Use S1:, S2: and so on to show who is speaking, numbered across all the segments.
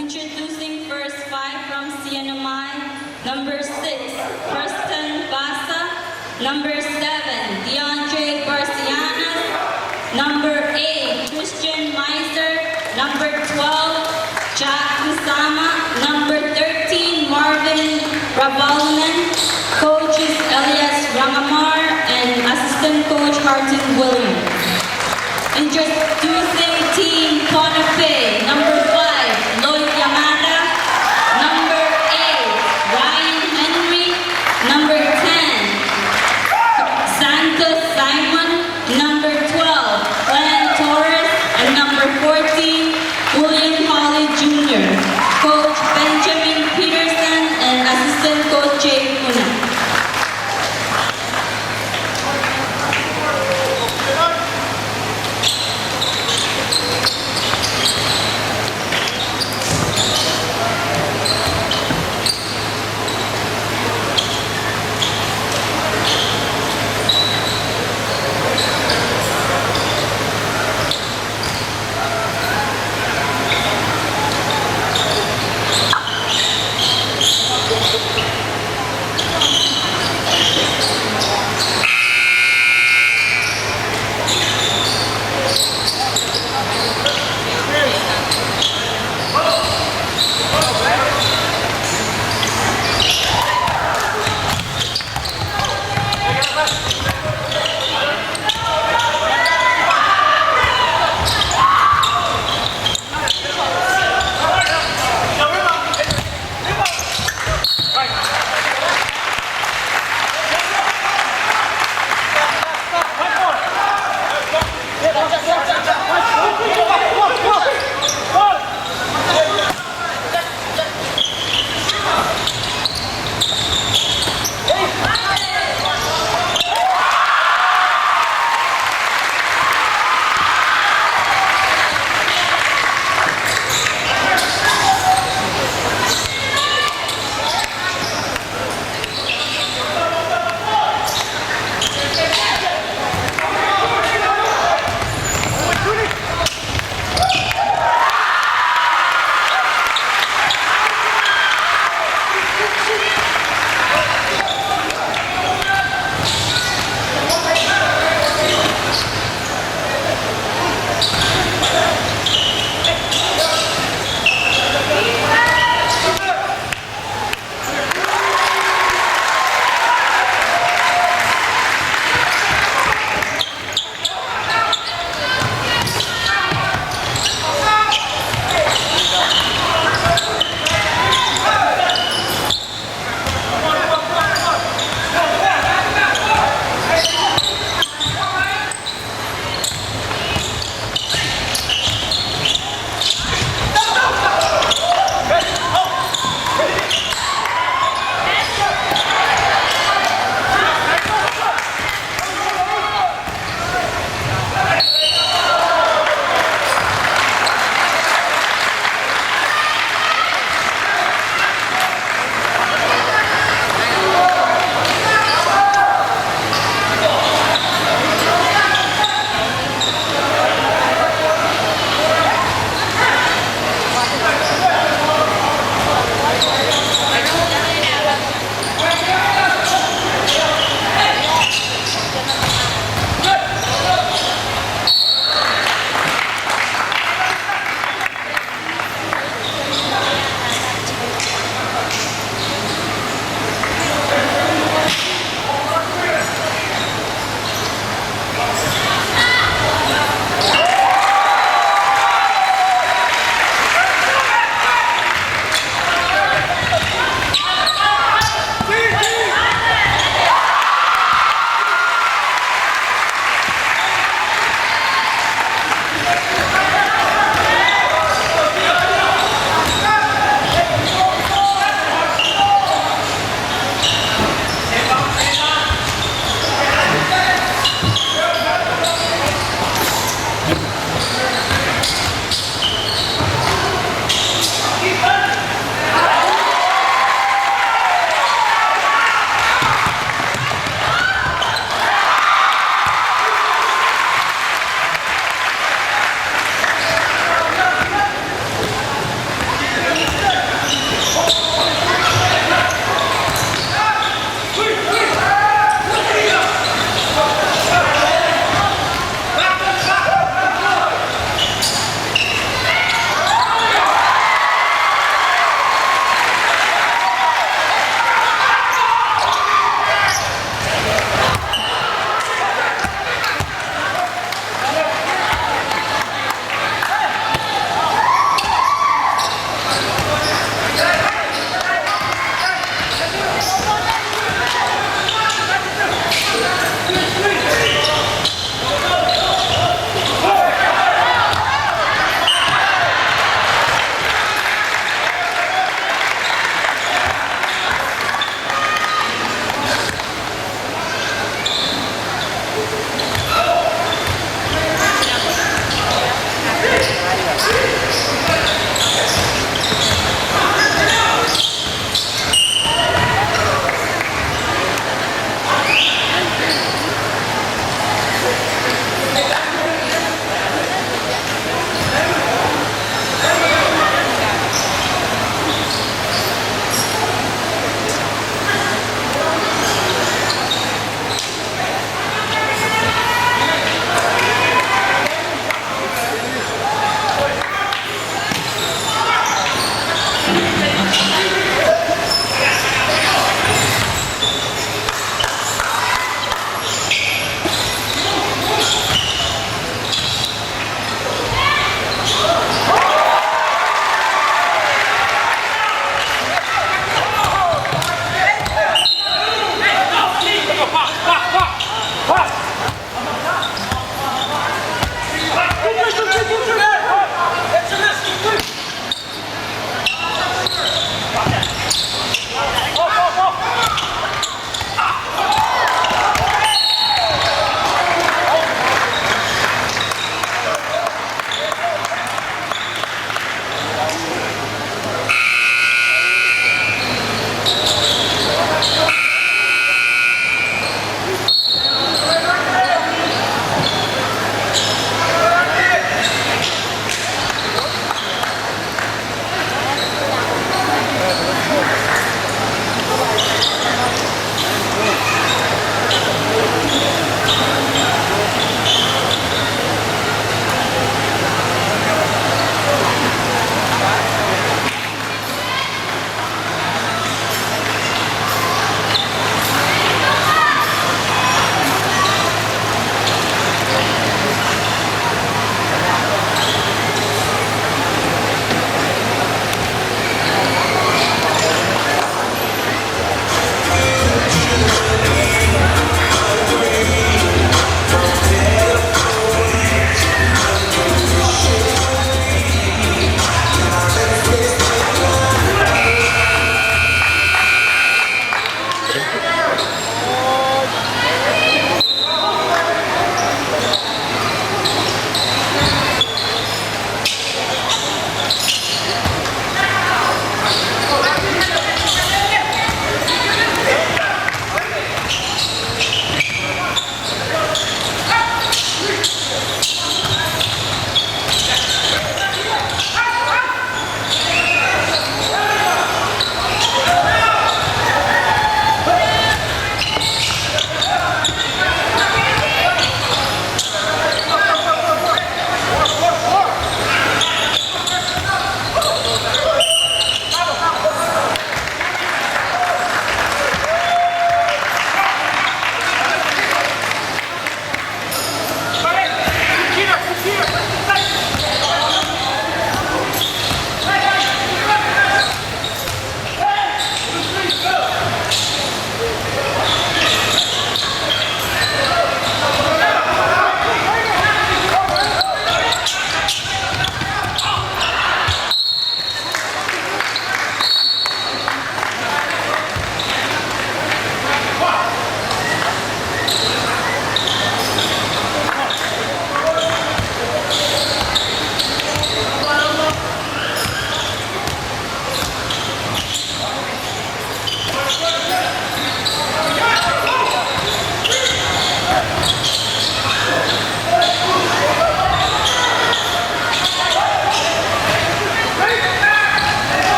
S1: Introducing first five from CNMI. Number 6, Preston Basa. Number 7, DeAndre Garcianas. Number 8, Christian Meiser. Number 12, Jack Kusama. Number 13, Marvin Rabalunen. Coaches Elias Rangamar and assistant coach Harton Williams. Introducing Team Ponape. Number 5, Lloyd Yamada. Number 8, Ryan Henry. Number 10, Santos Simon. Number 12, Glenn Torres. And number 14, William Holly Jr. Coach Benjamin Peterson and assistant coach Jay Puna.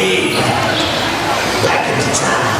S2: me back into town.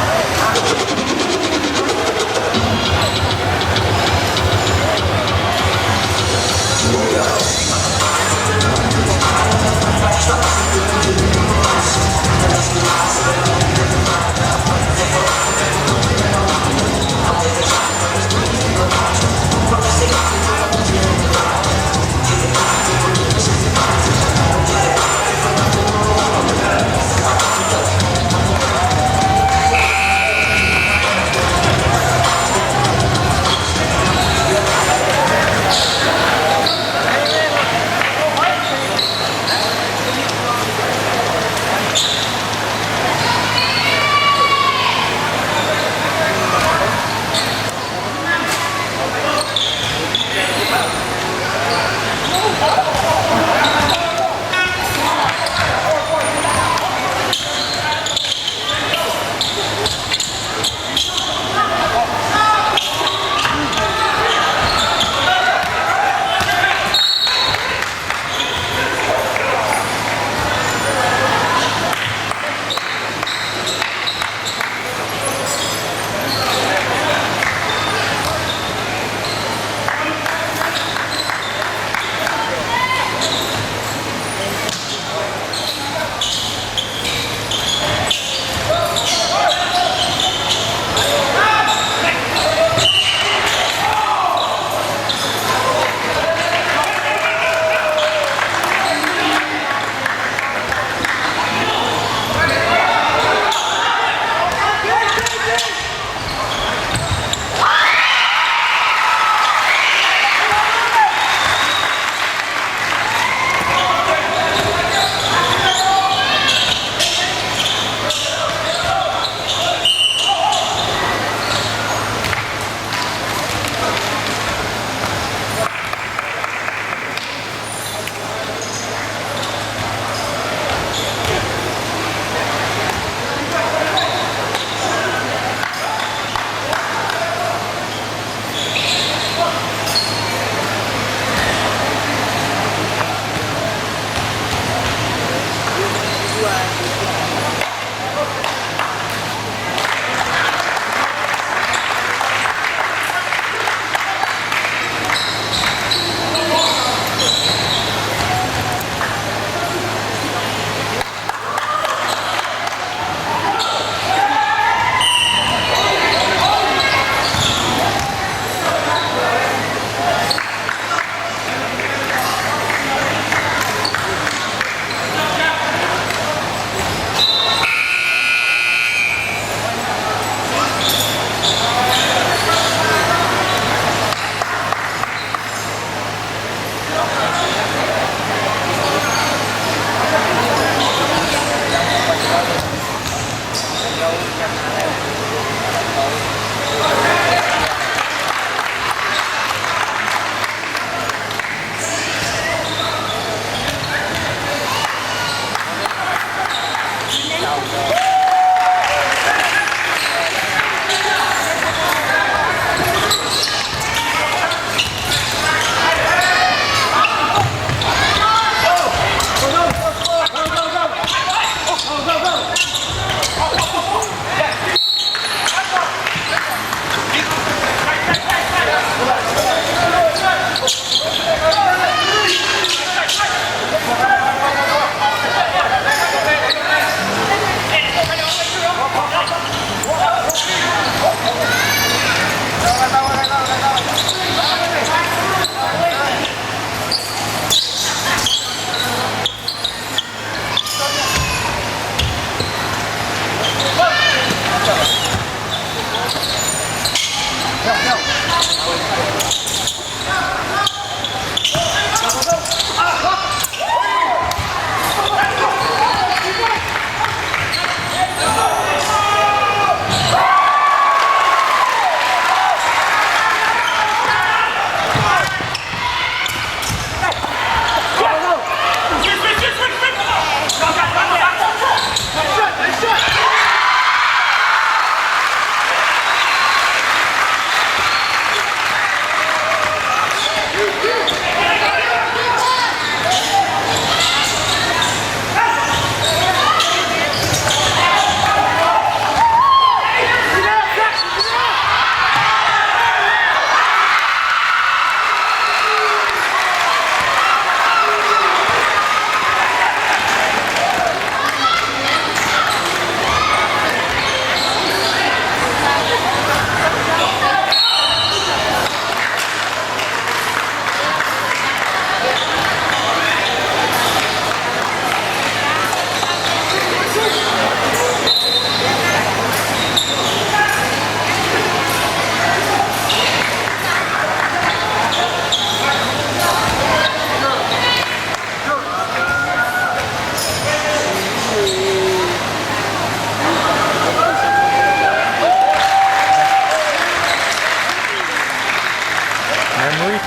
S3: Memory.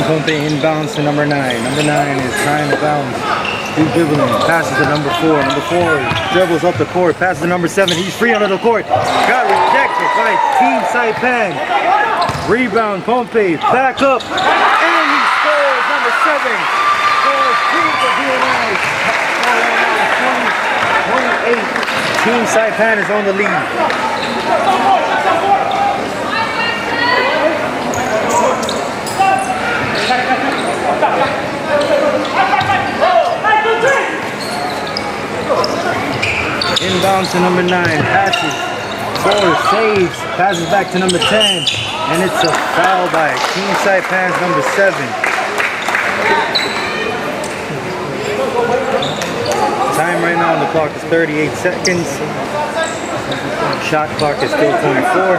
S3: Pompe inbounds to number 9. Number 9 is trying to bounce. He's dribbling. Passes to number 4. Number 4 dribbles up the court. Passes to number 7. He's free under the court. Got rejected by Team Saipan. Rebound. Pompe back up. And he scores. Number 7 scores 3 for DNI. 28. Team Saipan is on the lead. Inbound to number 9, passes, scores, saves, passes back to number 10, and it's a foul by Team Saipan's number 7. Time right now on the clock is 38 seconds. Shot clock is still 24.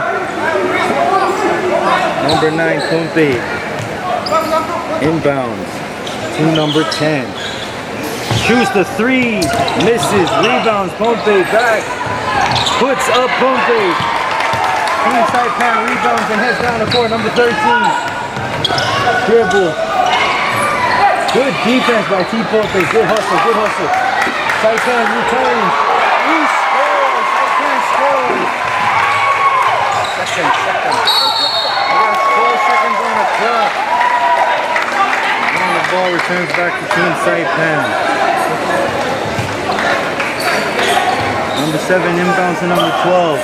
S3: Number 9, Pompe, inbounds to number 10. Shoots the 3, misses, rebounds, Pompe back, puts up Pompe. Team Saipan rebounds and heads down the court, number 13. Dribble. Good defense by Team Pompe, good hustle, good hustle. Saipan returns, he scores, Saipan scores. Second. We got 12 seconds on the clock. And the ball returns back to Team Saipan. Number 7 inbounds to number 12.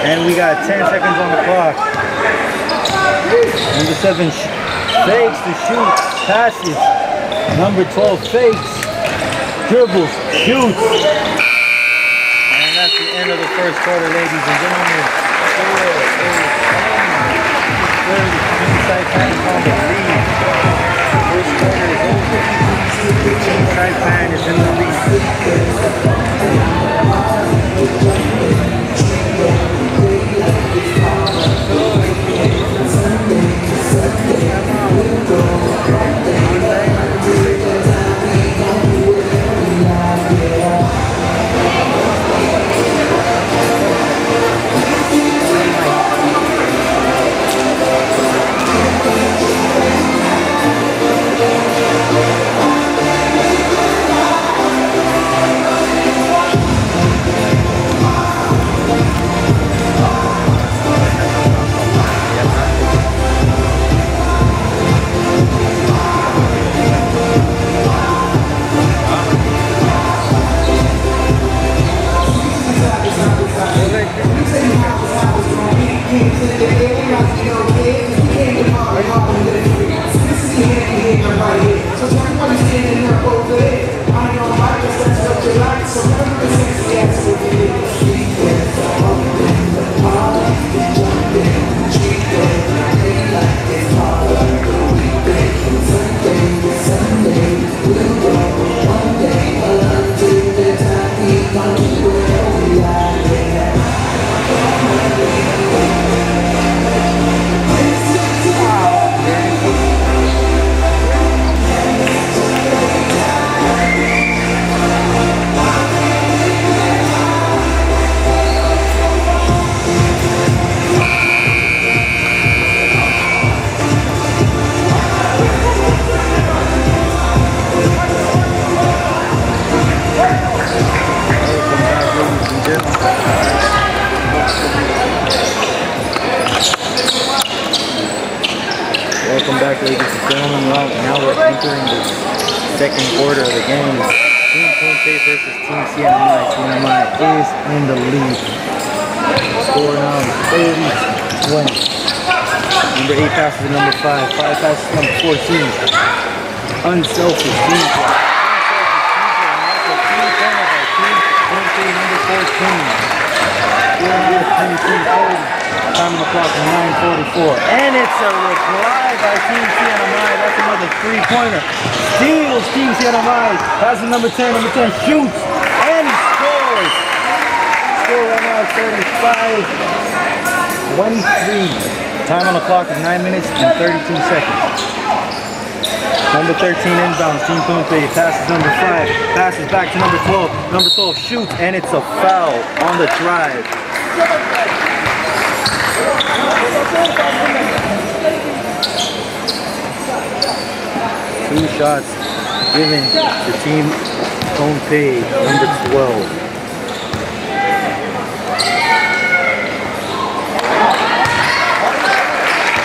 S3: And we got 10 seconds on the clock. Number 7 fakes to shoot, passes. Number 12 fakes, dribbles, shoots. And that's the end of the first quarter, ladies and gentlemen. Team Saipan is on the lead. First quarter is over. Team Saipan is in the lead. second quarter of the game. Team Pompe versus Team CNMI. CNMI is in the lead. Score now is 30-20. Number 8 passes to number 5. 5 passes to number 14. Unselfish team play. Number 14. Time on the clock is 9:44. And it's a reply by Team CNMI. That's another three-pointer. Steals Team CNMI. Passes number 10. Number 10 shoots. And he scores. Score right now is 35-23. Time on the clock is 9 minutes and 32 seconds. Number 13 inbounds, Team Pompe passes number 5, passes back to number 12. Number 12 shoots, and it's a foul on the drive. Two shots given to Team Pompe, number 12.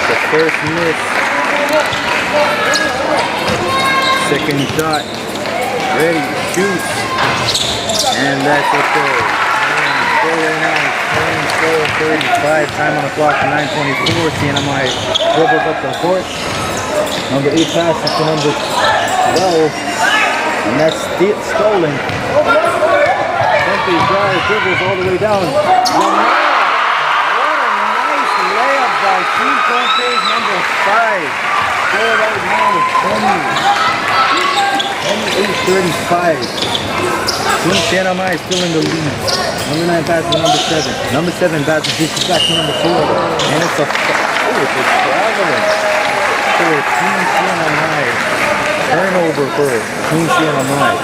S3: The first miss. Second shot, ready, shoots, and that's okay. Score right now is 34-35. Time on the clock, 9:24. CNMI dribbles up the court. Number 8 passes to number 12, and that's stolen. Pompe drives, dribbles all the way down. What a nice layup by Team Pompe's number 5. Score right now is 28-35. Team CNMI is still in the lead. Number 9 passes to number 7. Number 7 passes dishes back to number 4. And it's a traveling for Team CNMI. Turnover for Team CNMI.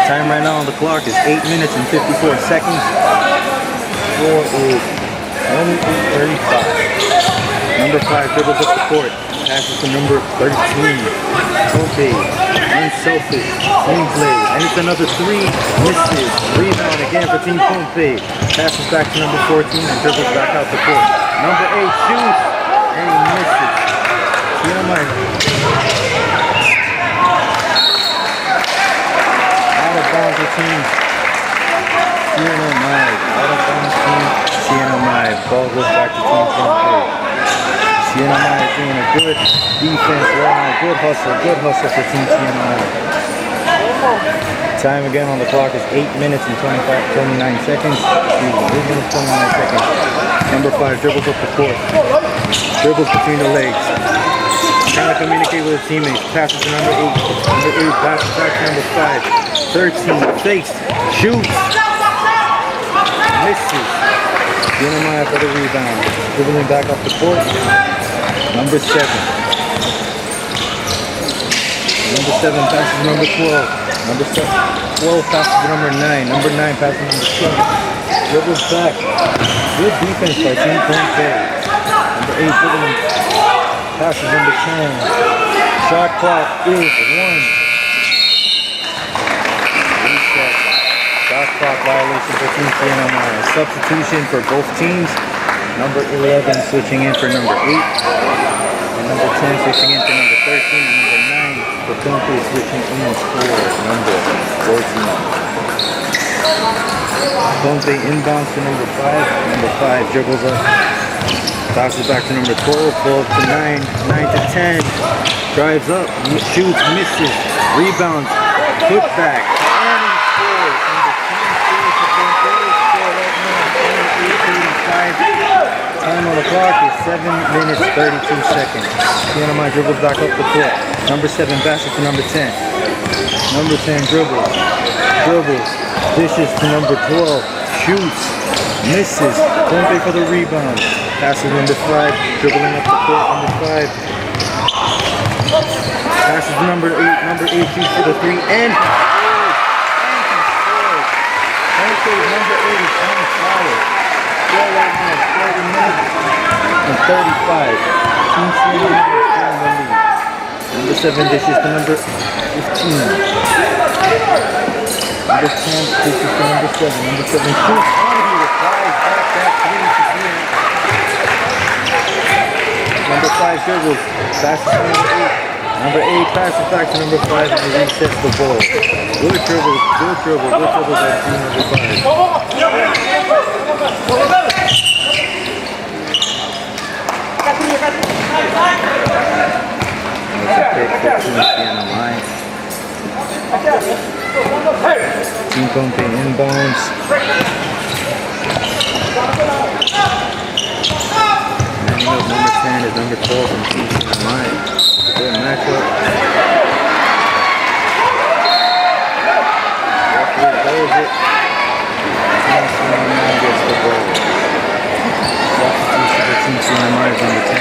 S3: Time right now on the clock is 8 minutes and 54 seconds. Score is 28-35. Number 5 dribbles up the court. Passes to number 13. Pompe. Unselfish. Team play. And it's another 3. Misses. Rebound again for Team Pompe. Passes back to number 14 and dribbles back out the court. Number 8 shoots. And he misses. CNMI. Out of bounds for Team CNMI. Out of bounds Team CNMI. Ball goes back to Team Pompe. CNMI is doing a good defense right now. Good hustle for Team CNMI. Time again on the clock is 8 minutes and 29 seconds. 8 minutes 29 seconds. Number 5 dribbles up the court. Dribbles between the legs. Trying to communicate with his teammates. Passes to number 8. Number 8 passes back to number 5. 13 fakes. Shoots. Misses. CNMI for the rebound. Dribbling back up the court. Number 7. Number 7 passes to number 12. Number 12 passes to number 9. Number 9 passes to number 10. Dribbles back. Good defense by Team Pompe. Number 8 dribbling. Passes number 10. Shot clock is 1. Reset. Shot clock violation for Team CNMI. A substitution for both teams. Number 11 switching in for number 8. And number 10 switching in for number 13. And number 9 for Pompe switching in for number 14. Pompe inbounds to number 5. Number 5 dribbles up. Passes back to number 12. 12 to 9. 9 to 10. Drives up. Shoots. Misses. Rebounds. Put back. And he scores. Time on the clock is 7 minutes 32 seconds. CNMI dribbles back up the court. Number 7 passes to number 10. Number 10 dribbles. Dishes to number 12. Shoots. Misses. Pompe for the rebound. Passes number 5. Dribbling up the court. Number 5. Passes to number 8. Number 8 shoots for the 3. And Pompe number 8 is on fire. Right now, 30 minutes and 35. Team CNMI is in the lead. Number 7 dishes to number 15. Number 10 dishes to number 7. Number 7 shoots and he replies back that 3 to Number 5 dribbles. Passes to number 8. Number 8 passes back to number 5 and he resets the ball. Good dribble by team number 5. Team Conte inbounds. Manning up number 10 is number 12 from Team CNMI. Good matchup. Referee goes it. Team CNMI gets the ball. Substitution for Team CNMI is number 10.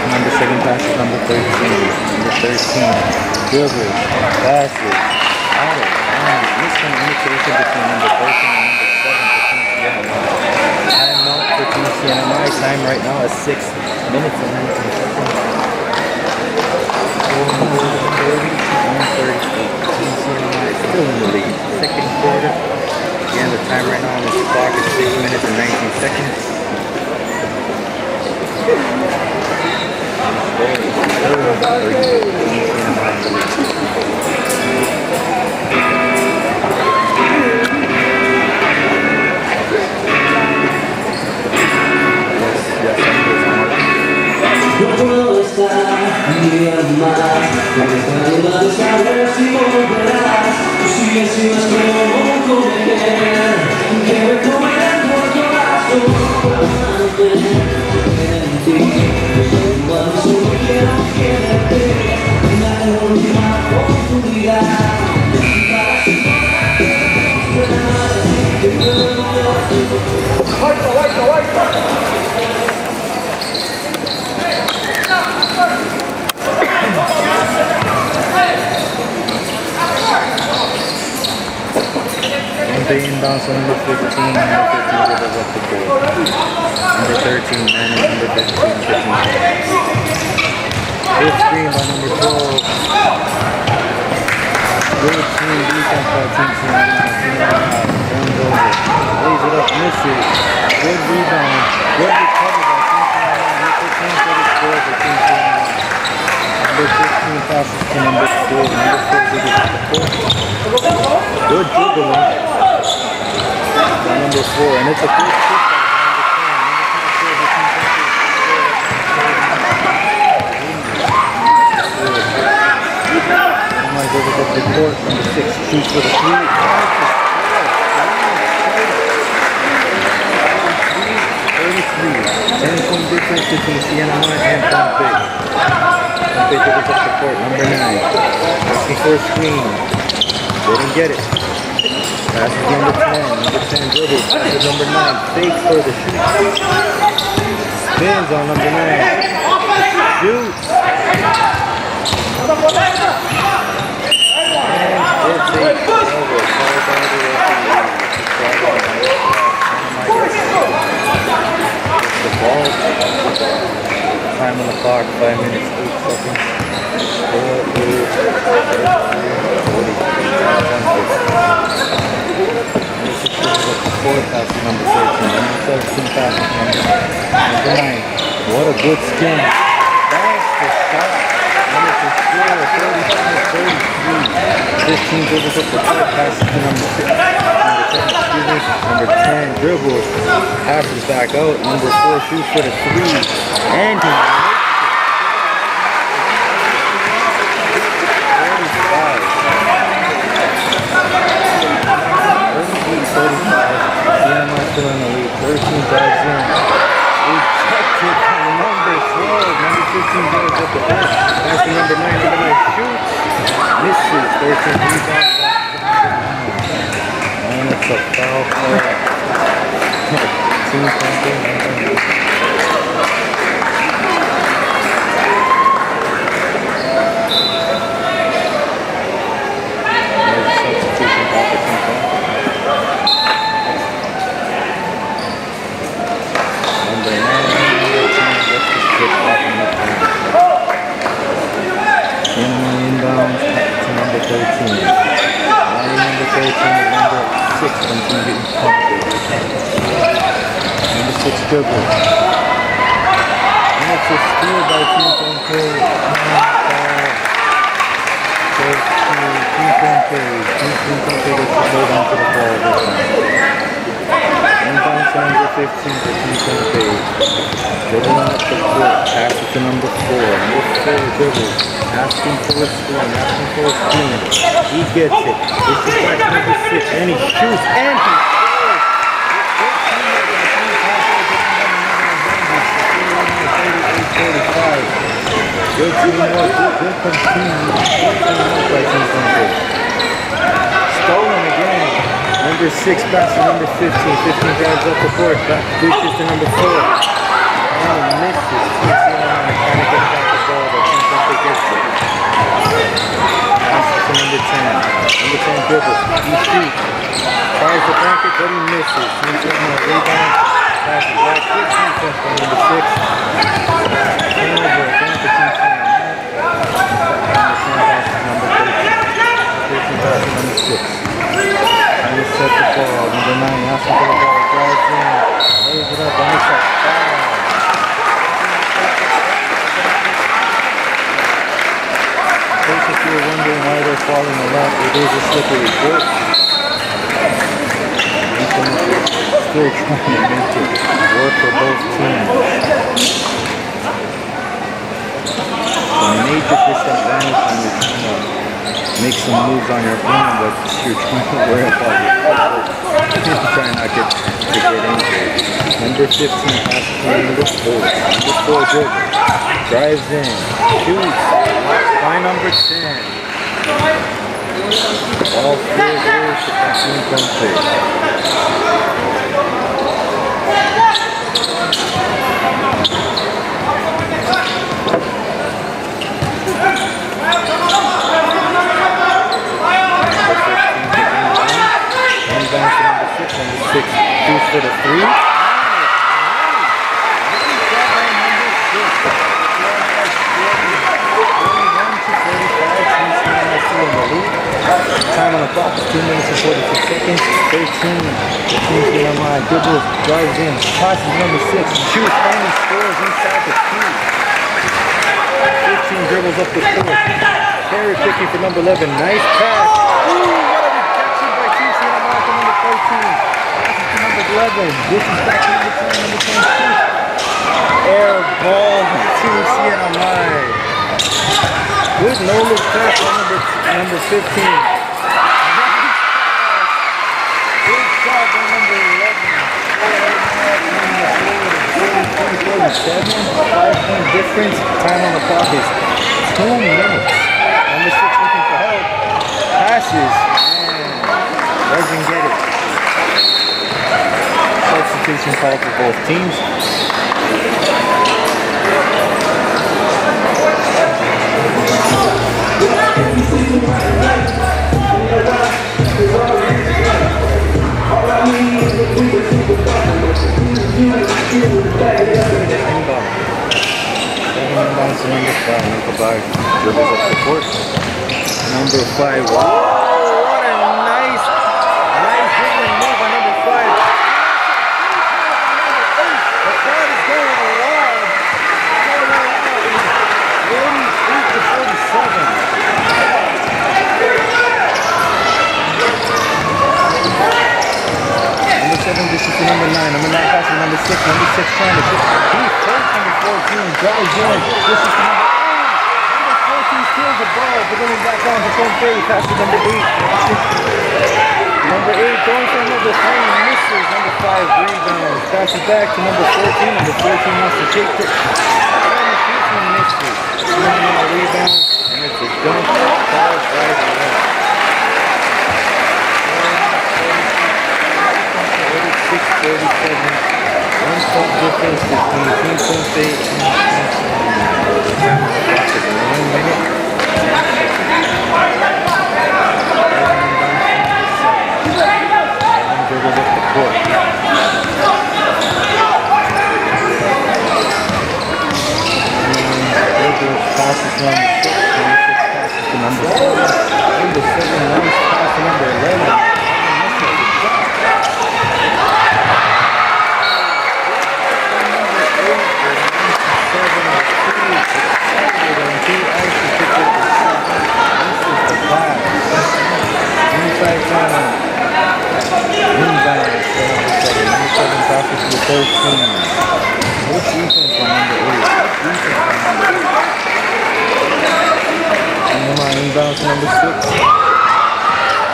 S3: Number 7 passes number 13. Number 13 dribbles, passes, out of bounds. Miscommunication between number 13 and number 7 for Team CNMI. Time out for Team CNMI. Time right now is 6 minutes and 19 seconds. 1:38. Team CNMI still in the lead. Second quarter. Again, the time right now on this clock is 6 minutes and 19 seconds.
S2: No puedo estar un día más, porque esta duda de saber si volverás. Tú sigues y vas como comer, que me comerán por todas tus en ti. Cuando solo quiero quererte, una última oportunidad.
S3: They inbounds on number 15, number 15 dribbles up the court. Number 13, Manning, number 15, 15. Good screen by number 12. Good team defense by Team CNMI. Turns over, lays it up, misses. Good rebound, good recovery by Team CNMI. Number 15 for the score for Team CNMI. Number 15 passes to number 4. Number 4 dribbles up the court. Good dribbling. Number 4, and it's a good kick by number 10. Number 10 goes up the court. Number 6 shoots for the 3. 10-point difference between CNMI and Pompey. Pompey goes up the court. Number 9 asking for a screen. Didn't get it. Passes number 10, number 10 dribbles, passes number 9, fakes for the shoot. Spins on number 9. Shoots. And it's a over. Called by the the ball. Time on the clock, 5 minutes, 8 seconds. 4 passes number 13, number 13 passes number 9. What a good spin. That's the shot. Number to score, 35-33. 15 dribbles up the court, passes to number 6. Number 10 dribbles, passes back out. Number 4 shoots for the 3. And he CNMI still in the lead. 13 drives in. Rejected by number 12. Number 15 goes up the court. Pass to number 9. Number 9 shoots. Misses. 13 rebounds. And it's a foul call. Team Conte. Inbounds to number 13. dribble. And it's a steal by Team Pompey. Team Pompey gets to hold on to the ball this time. Inbound to number 15 for Team Pompey. Dribbling up the court, pass it to number 4. Number 4 dribbles, asking for a screen, asking for a screen. He gets it. This is back to number 6, and he shoots, and he scores! Good teamwork, good continue. By Team Pompey. Stolen again. Number 6 pass to number 15. 15 drives up the court. Back pushes to number 4. And misses. Trying to get back the ball, but Team Pompey gets it. Passes to number 10. Number 10 dribbles. He shoots. Tries to bank it, but he misses. Team Pompey rebound. Passes back. Good defense by number 6. Turnover again for Team Pompey. Number 6. And he set the ball. Number 9 asking for the ball. Drives in. Lays it up. And it's a foul. In case if you're wondering why they're falling a lot, it is a slippery court. Still trying to make it work for both teams. So major disadvantage when you're trying to make some moves on your own, but you're trying to worry about your trying not to get injured. Number 15 passes to number 4. Number 4 dribbles. Drives in. Shoots. By number 10. All 4 goals to Team Pompey. Number 6 shoots for the 3. Time on the clock is 2 minutes and 46 seconds. 13. The team's getting online. Dribbles, drives in, passes number 6, shoots, and he scores inside the key. 15 dribbles up the court. Carry picking for number 11. Nice pass. Ooh, what a rejection by TC Lamar to number 13. Passes to number 11. This is back to number 10. Number 10 shoots. Air ball by TC Lamar. Good no-look pass by number 15. Good shot by number 11. 5-point difference. Time on the clock is 2 minutes. Number 6 looking for help. Passes and doesn't get it. Substitution call for both teams. Inbound to number 5. Nikolai dribbles up the court. Number 5. Whoa, what a nice dribbling move by number 5. The crowd is going wild. 48 to 47. Number 7 dishes to number 9. Number 9 passes to number 6. Number 6 trying to shoot. He takes number 14. Drives in. This is number 8. Number 14 steals the ball. But going back on to Pompey. Pass to number 8. Number 8 going for number 3. Misses. Number 5 rebounds. Passes back to number 14. Number 14 wants to take it. And the 14 misses. Rebounds. And it's a dunk. Falls right away. 37. 1-point difference between Team Pompey and Team 1 minute. Dribbles up the court. Passes to number 6. Passes to number 7. Number 7 runs past to number 11. Inbounds for number 7. Number 7 passes to the 13. Good defense on number 8. Good defense on number 8. And inbounds to number 6.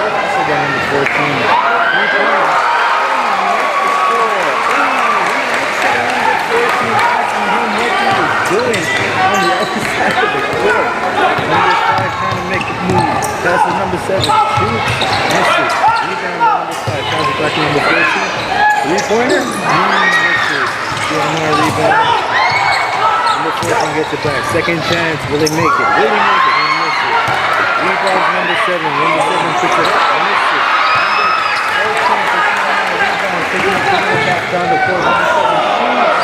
S3: Also got number 14. 3-pointer. Doing on the other side of the court. Number 5 trying to make a move. Passes number 7. Shoots. Misses. Rebound to number 5. Passes back to number 14. 3-pointer. Misses. Get more rebound. Number 14 gets it back. Second chance. Will they make it? Will they make it? He misses. Rebounds number 7. Number 7 picks it up. Misses. Number 14 picks it up. Rebound. Taking it back down the court. Number 7 shoots.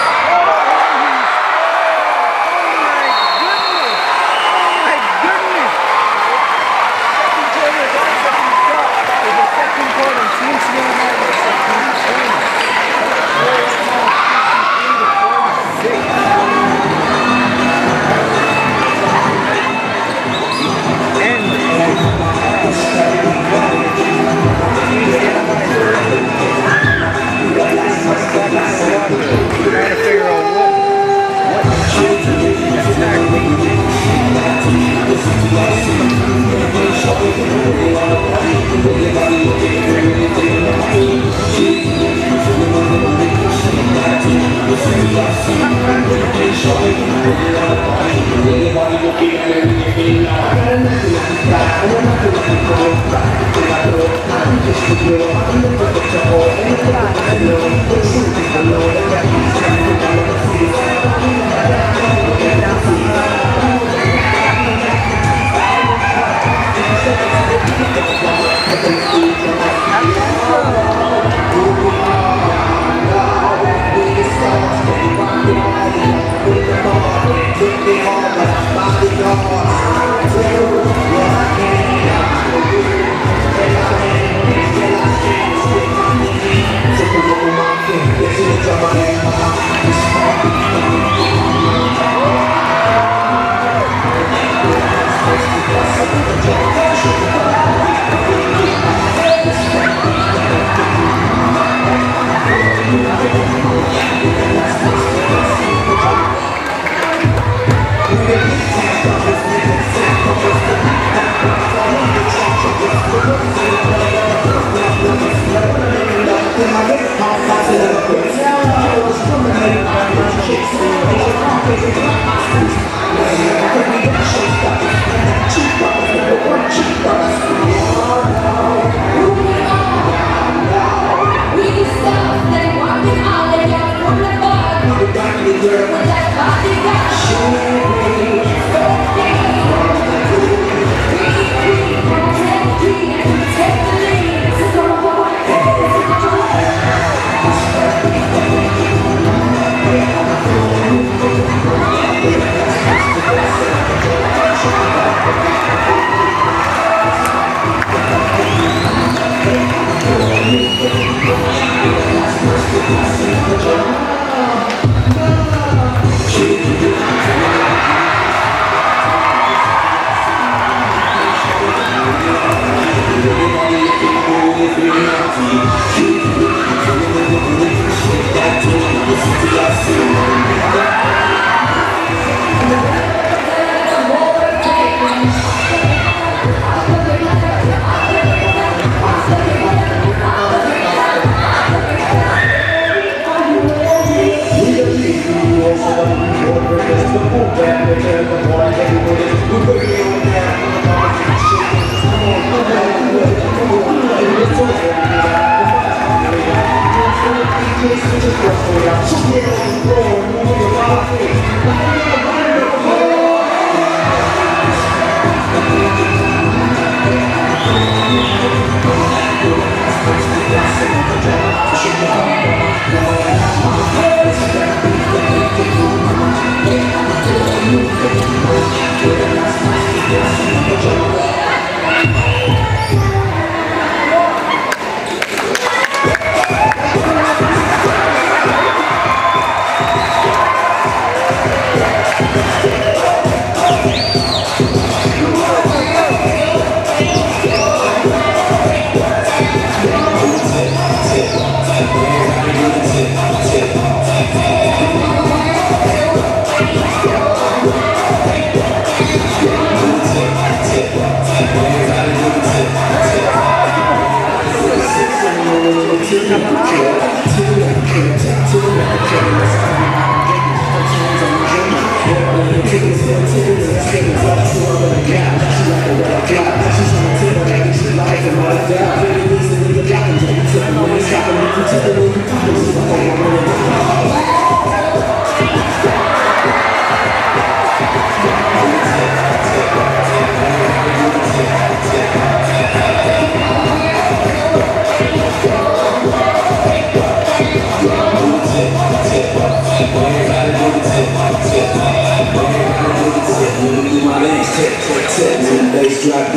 S2: Bass drop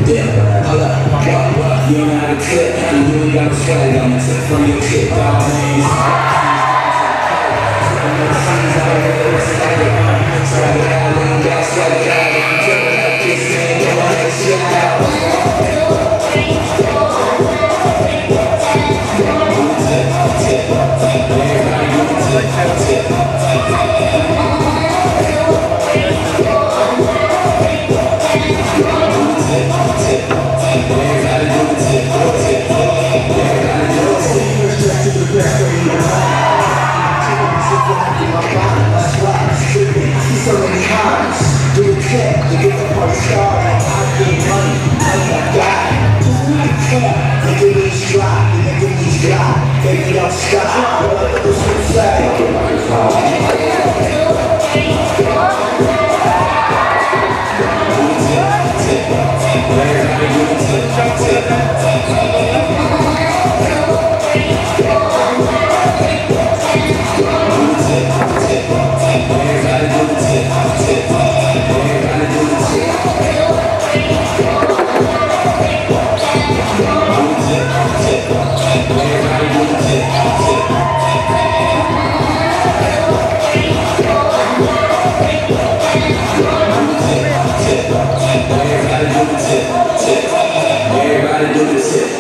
S2: dip, hold up, you don't know how to tip, you really got the swag on it, from your tip, dog, baby, don't Everybody do the tip.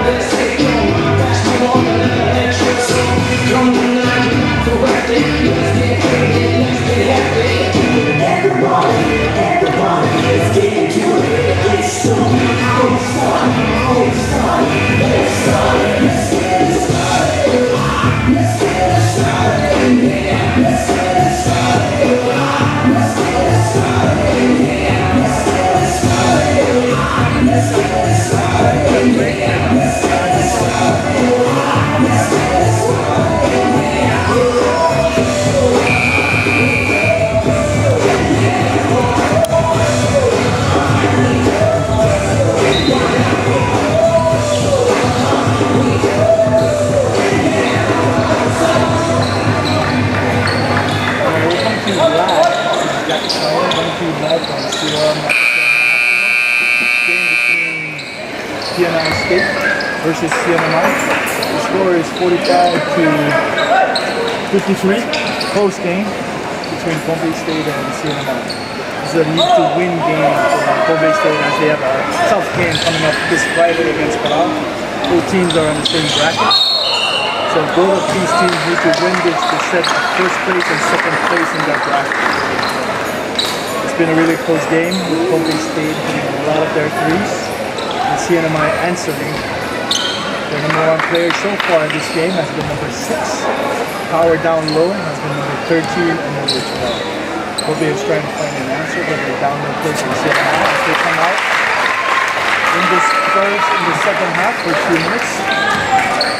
S2: Let's take on my best, I'm on the electric
S3: versus CNMI. The score is 45-53. Close game between Pompey State and CNMI. This is a need to win game for Pompey State as they have a tough game coming up this Friday against Palau. Both teams are in the same bracket. So both of these teams need to win this to set first place and second place in their bracket. It's been a really close game with Pompey State hitting a lot of their threes and CNMI answering. Their number one player so far in this game has been number 6. Power down low has been number 13 and number 12. Pompey is trying to find an answer, but they're down their place in CNMI as they come out in the second half for 2 minutes.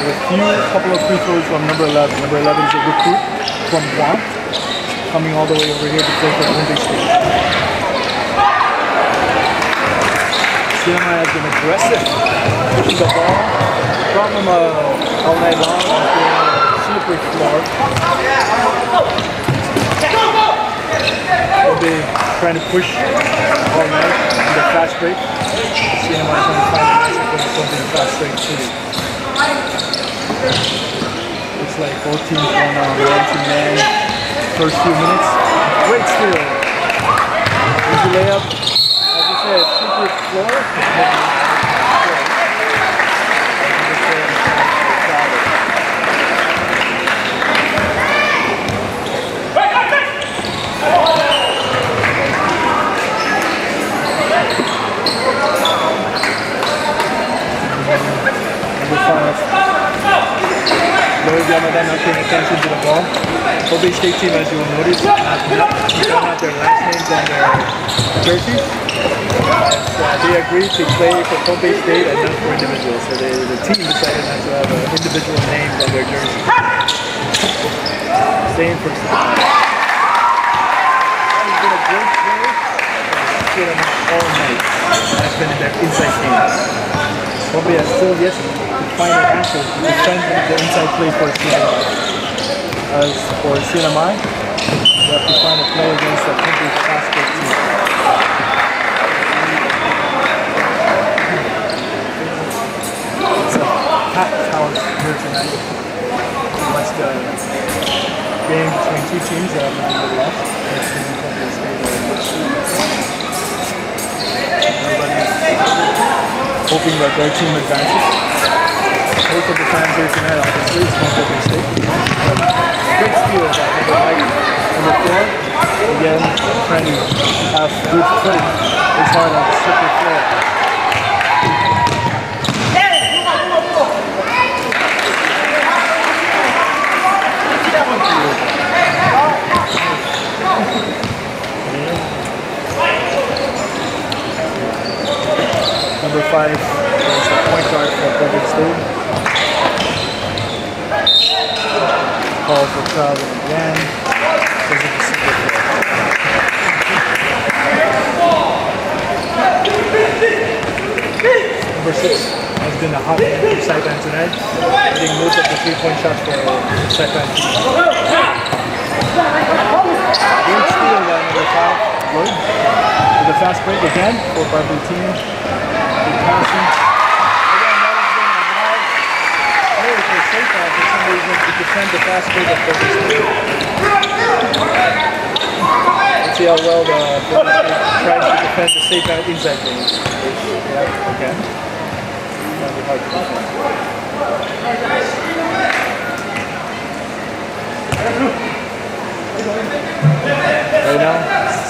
S3: With a couple of free throws from number 11. Number 11 is a recruit from Guam, coming all the way over here to play for Pompey State. CNMI has been aggressive, pushing the ball. The problem all night long has been slippery floor. Pompey trying to push all night in the fast break. CNMI trying to find an answer for something fast break too. Looks like both teams going on man-to-man first few minutes. Great steal. Easy layup. As I said, super floor. Ramadan not paying attention to the ball. Pompey State team, as you will notice, don't have their last names on their jerseys. They agreed to play for Pompey State and not for individuals. So the team decided not to have individual names on their jerseys. Same for That has been a great play. All night. That's been in their inside games. Pompey has still yet to find an answer to defend the inside play for CNMI. As for CNMI, we have to find a play against the Pompey fast break team. It's a packed house here tonight. Watch the game between two teams that have not been left. Pompey State hoping that their team advances. Most of the times here tonight, obviously, it's not Pompey State. Great steal by number 4. Again, trying to have good footing. It's hard on the slippery floor. Number 5 is the point guard for Pompey State. Call for travel again. Number 6 has been a hot hand for Saipan tonight, hitting most of the 3-point shots for Saipan. Great steal by number 5, Lloyd. With a fast break again for Barbie team. Good passing. Again, that has been a hard play for Saipan for some reason to defend the fast break of Pompey State. Let's see how well the Pompey State tries to defend the Saipan inside game. Yeah, okay. That'll be hard to defend. Right now,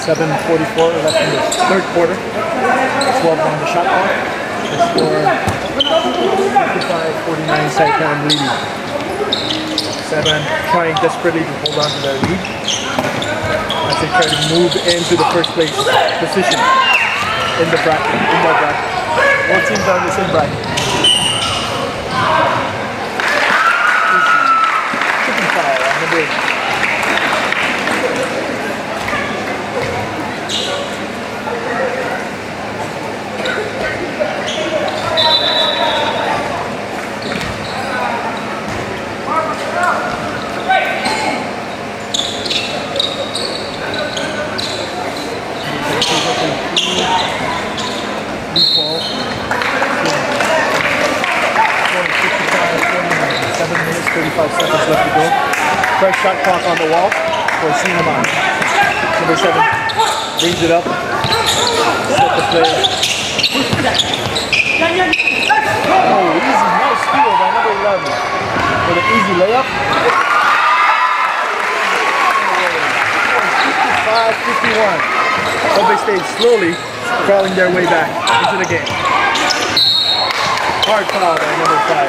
S3: 7:44 left in the third quarter. 12 on the shot clock. The score 55-49, Saipan leading. Saipan trying desperately to hold on to their lead as they try to move into the first place position in the bracket. Both teams are in the same bracket. Chicken foul on number 8. Ball. 5 seconds left to go. Fresh shot clock on the wall for Sinamai. Number 7 brings it up. Set the play. Oh, easy, nice steal by number 11 for the easy layup. 55-51. Kobe State slowly crawling their way back into the game. Hard foul by number 5.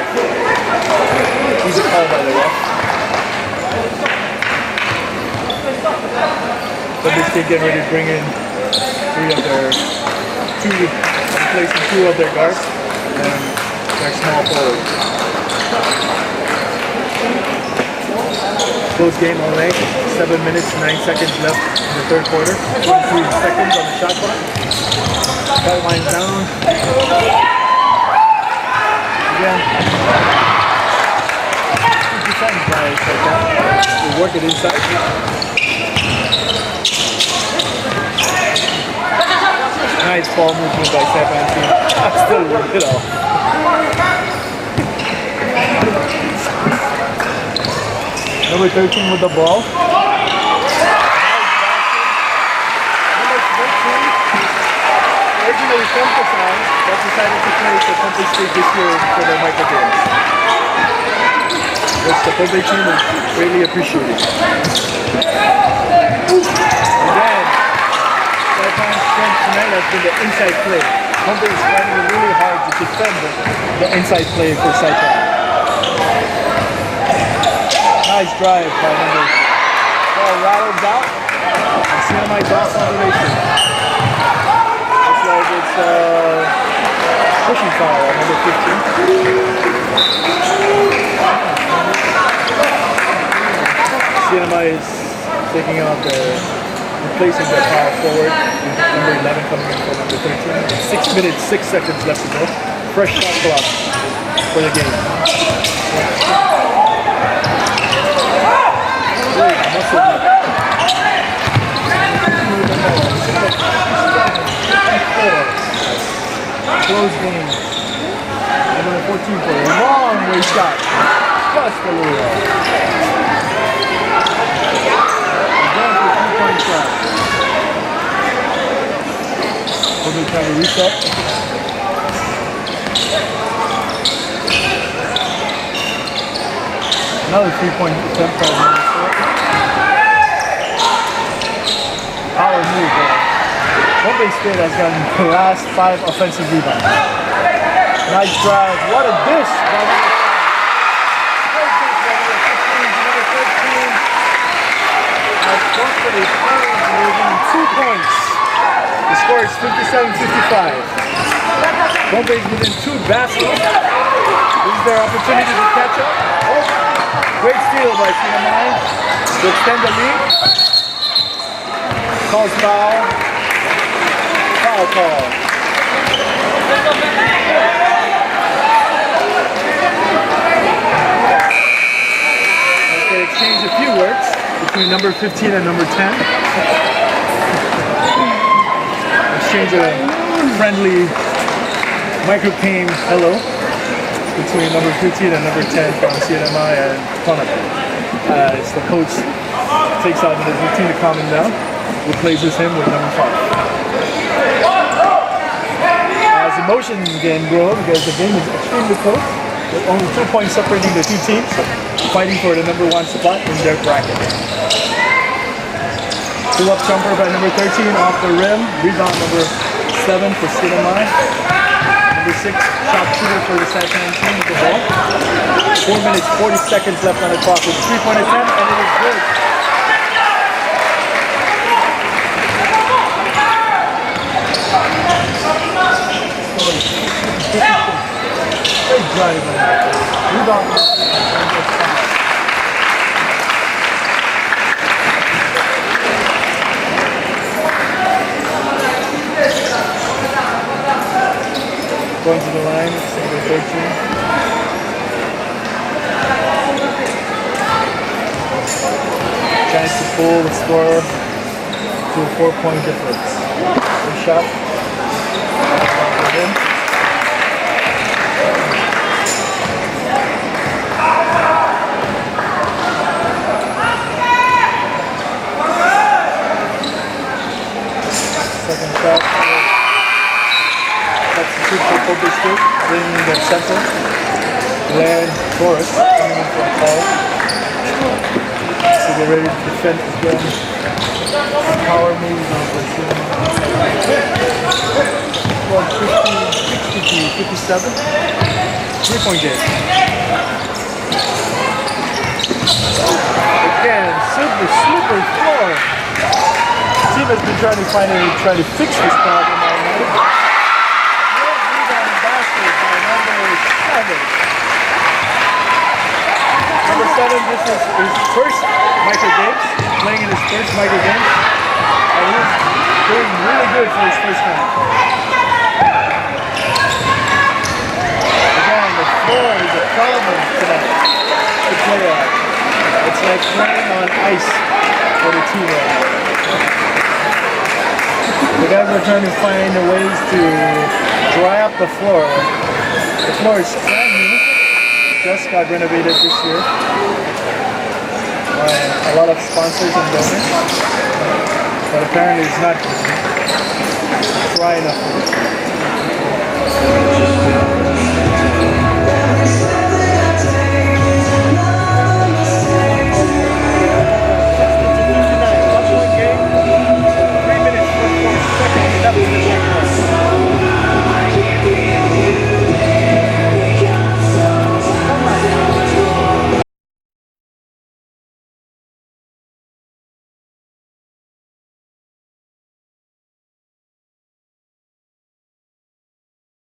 S3: Easy call by the ref. Kobe State getting ready to bring in replacing 2 of their guards and their small forward. Close game all night. 7 minutes, 9 seconds left in the third quarter. 23 seconds on the shot clock. Ball lines down. Again. 2% guys like that. We work it inside. Nice ball movement by Stefan. Still work it off. Number 13 with the ball. Number 13, originally from Kasan, but decided to play for Temple State this year for their Michael Games. Which the Kobe team is greatly appreciated. Again, Saipan's strength tonight has been the inside play. Kobe is finding it really hard to defend the inside play for Saipan. Nice drive by number. Ball rattles out. And Sinamai's off on the racing. Looks like it's pushing foul on number 15. Sinamai is taking out replacing their power forward. Number 11 coming in for number 13. 6 minutes, 6 seconds left to go. Fresh shot clock for the game. Close game. Number 14 for a long way shot. Just a little low. Again for 3-point shot. Kobe trying to reset. Another 3-point attempt by number 4. Power move. Kobe State has gotten the last 5 offensive rebounds. Nice drive. What a dish by number 5. Great dish by number 15 to number 13. Has Buffalo within 2 points. The score is 57-55. Bombay's within 2 baskets. This is their opportunity to catch up. Oh, great steal by Sinamai to extend the lead. Calls foul. Foul call. Okay, exchange a few words between number 15 and number 10. Exchange a friendly microcane hello between number 15 and number 10 from CNMI and Konami. As the coach takes out his routine to calm him down, replaces him with number 5. As emotions again grow because the game is extremely close, with only 2 points separating the 2 teams, fighting for the number 1 spot in their bracket. Pull-up jumper by number 13 off the rim, rebound number 7 for CNMI. Number 6, shot shooter for the Saipan team with the ball. 4 minutes, 40 seconds left on the clock with a 3-point attempt, and it is good. Great drive. Rebound. Going to the line, it's number 13. Chance to pull the score to a 4-point difference. Good shot. Taurus coming in for a call. So get ready to defend again. Power moves on Brazil. 50, 57. 3-point game. Again, super slippery floor. Team has been trying to fix this problem all night. Rebound basket by number 7. Number 7, this is his first micro games, playing in his first micro games. And he's doing really good for his first time. Again, the floor is a problem tonight to play on. It's like playing on ice for the team right now. The guys are trying to find ways to dry up the floor. The floor is brand new. Just got renovated this year by a lot of sponsors and donors, but apparently it's not dry enough.